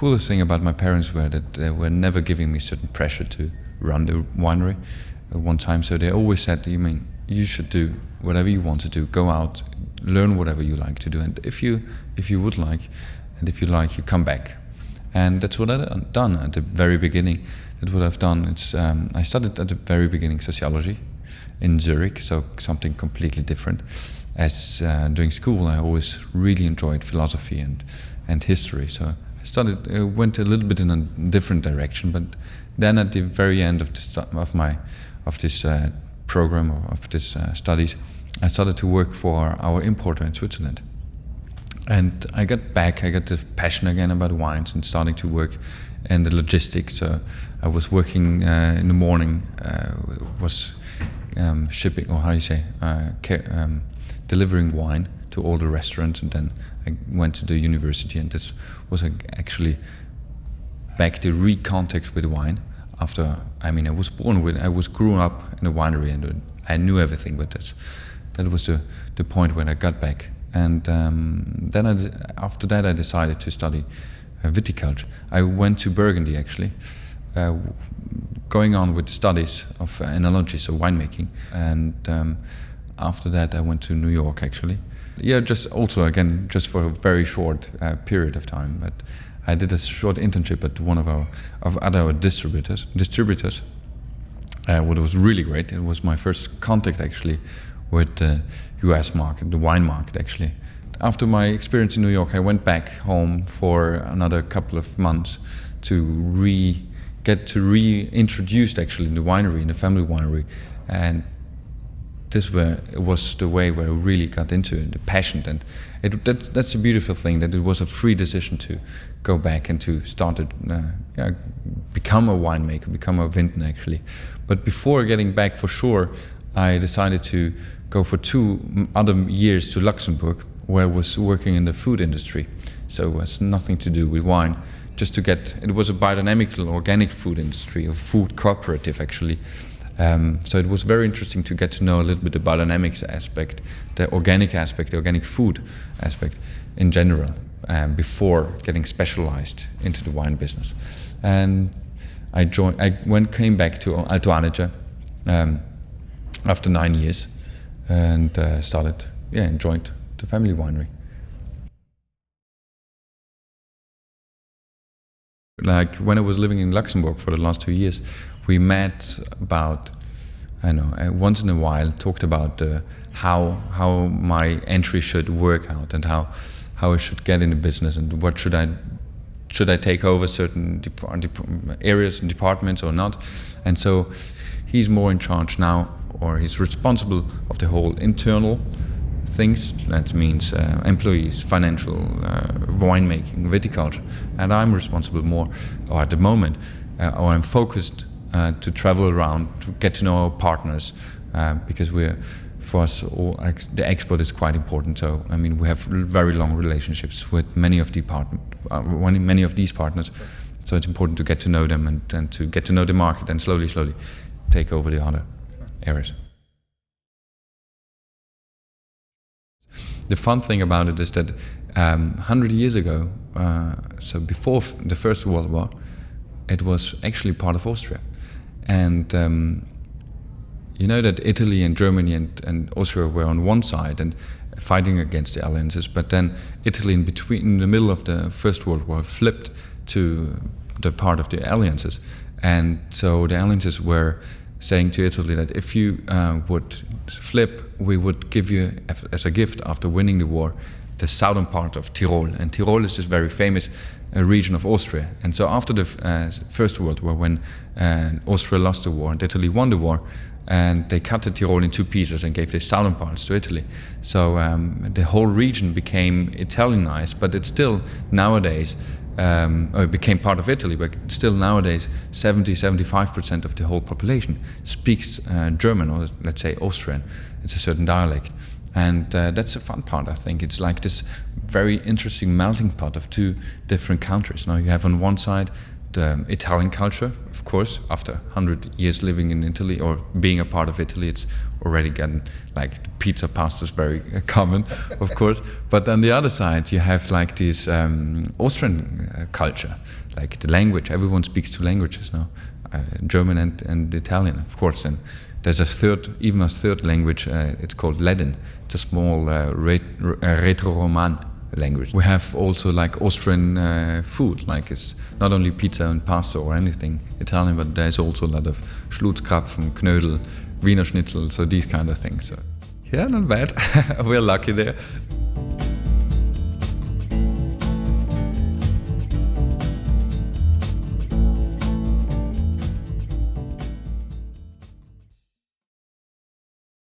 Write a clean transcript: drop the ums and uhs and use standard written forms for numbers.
coolest thing about my parents were that they were never giving me certain pressure to run the winery at one time. So they always said, you should do whatever you want to do. Go out, learn whatever you like to do, and if you would like, and if you like, you come back. And that's what I've done at the very beginning. That's what I've done. It's I studied at the very beginning sociology in Zurich, so something completely different. As during school, I always really enjoyed philosophy and history. So I went a little bit in a different direction. But then at the very end of this program of this studies, I started to work for our importer in Switzerland. And I got the passion again about wines and starting to work in the logistics. So I was working in the morning, was shipping, or how you say, delivering wine to all the restaurants, and then I went to the university, and this was actually back to recontact with wine. After, I was grew up in a winery, and I knew everything, but that was the point when I got back. And then after that I decided to study viticulture. I went to Burgundy actually, going on with the studies of enology, so winemaking. And after that I went to New York actually. Yeah, just for a very short period of time. But I did a short internship at one of our distributors. What was really great. It was my first contact actually with the US market, the wine market actually. After my experience in New York, I went back home for another couple of months to get reintroduced actually in the winery, in the family winery. And it was the way where I really got into it, the passion. And that's a beautiful thing, that it was a free decision to go back and to start become a winemaker, become a vintner actually. But before getting back for sure, I decided to go for 2 other years to Luxembourg, where I was working in the food industry. So it was nothing to do with wine. It was a biodynamical organic food industry, a food cooperative actually. So it was very interesting to get to know a little bit the biodynamics aspect, the organic food aspect in general, before getting specialized into the wine business. And I came back to Alois after 9 years, and joined the family winery. Like when I was living in Luxembourg for the last 2 years, we met about, once in a while, talked about how my entry should work out, and how I should get in the business, and what should I take over certain areas and departments or not. And so he's more in charge now, or he's responsible of the whole internal things. That means employees, financial, winemaking, viticulture. And I'm responsible more, or at the moment, or I'm focused to travel around, to get to know our partners, because for us, the export is quite important. So, we have very long relationships with many of these partners. So it's important to get to know them and to get to know the market, and slowly take over the other areas. The fun thing about it is that 100 years ago, so before the First World War, it was actually part of Austria. And you know that Italy and Germany and Austria were on one side and fighting against the alliances, but then Italy in the middle of the First World War flipped to the part of the alliances. And so the alliances were saying to Italy that if you would flip, we would give you, as a gift after winning the war, the southern part of Tyrol. And Tyrol is this very famous region of Austria. And so after the First World War, when Austria lost the war and Italy won the war, and they cut the Tyrol in 2 pieces and gave the southern parts to Italy. So the whole region became Italianized, but it's still nowadays, it became part of Italy, but still nowadays 70-75% of the whole population speaks German, or let's say Austrian. It's a certain dialect. And that's a fun part, I think. It's like this very interesting melting pot of 2 different countries. Now you have on one side the Italian culture, of course. After 100 years living in Italy or being a part of Italy, it's already gotten like pizza, pasta is very common, of course. But on the other side, you have like this Austrian culture, like the language. Everyone speaks two languages now, German and Italian, of course. And there's a third language. It's called Latin. It's a small Retro-Roman language. We have also like Austrian food, like it's not only pizza and pasta or anything Italian, but there's also a lot of Schlutzkrapfen, Knödel, Wiener Schnitzel, so these kind of things. So, yeah, not bad. We're lucky there.